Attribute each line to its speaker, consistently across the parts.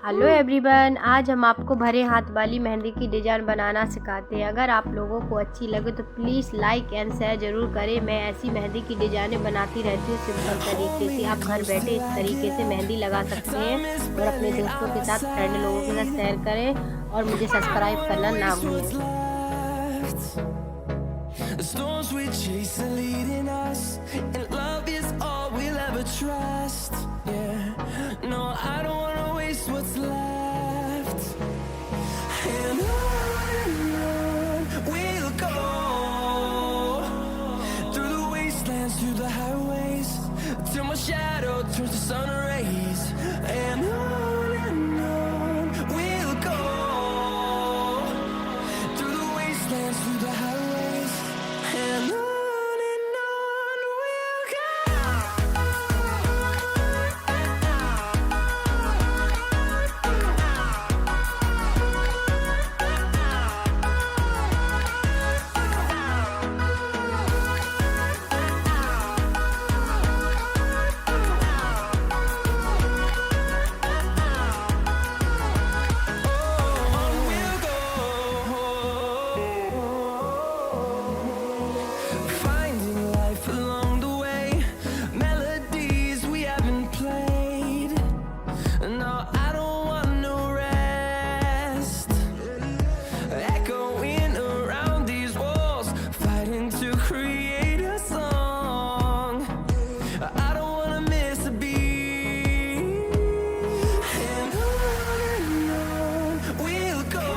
Speaker 1: Hello everyone, आज हम आपको भरे हाथ वाली मेहंदी की डिज़ाइन बनाना सिखाते हैं। अगर आप लोगों को अच्छी लगे तो प्लीज़ लाइक एंड शेयर ज़रूर करें। मैं ऐसी मेहंदी की डिज़ाइनें बनाती रहती हूँ सिंपल तरीके से। आप घर बैठे इस तरीके से मेहंदी लगा सकते हैं और अपने दोस्तों के साथ, फ्रेंड लोगों के साथ शेयर करें और मुझे सब्सक्राइब करना ना भूलें।
Speaker 2: The storms we chase are leading us, and love is all we'll ever trust. Yeah, no, I don't wanna waste what's left. And on we'll go, through the wastelands, through the highways, till my shadow turns to sun rays. And on we'll go, through the wastelands, through the highways. And on we'll go. Finding life along the way, melodies we haven't played. No, I don't want no rest. Echoing around these walls, fighting to create a song. I don't wanna miss a beat. And on we'll go,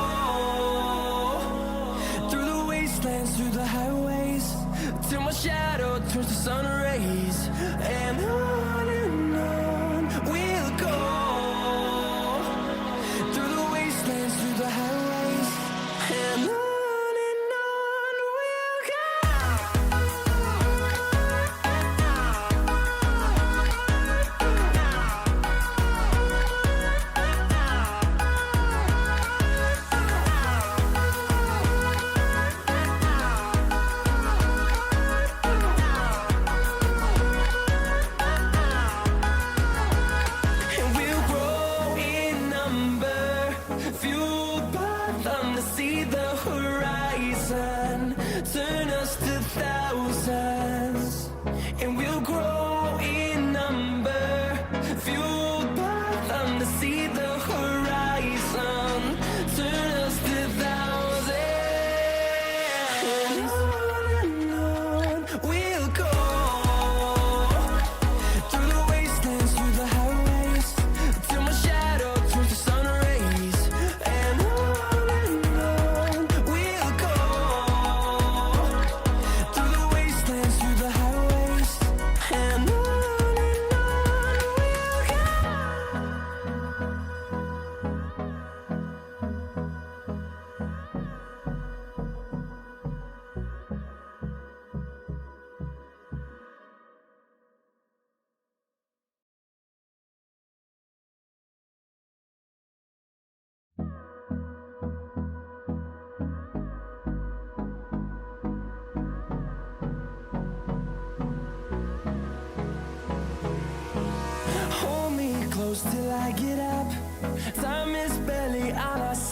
Speaker 2: through the wastelands, through the highways, till my shadow turns to sun rays. And on we'll go, through the wastelands, through the highways. And on we'll go. And we'll grow in number, fueled by them to see the horizon, turn us to thousands. And we'll grow in number, fueled by them to see the horizon, turn us to thousands. And on we'll go, through the wastelands, through the highways, till my shadow turns to sun rays. And on we'll go, through the wastelands, through the highways. And on we'll go. Hold me close till I get up. Time is barely on our side.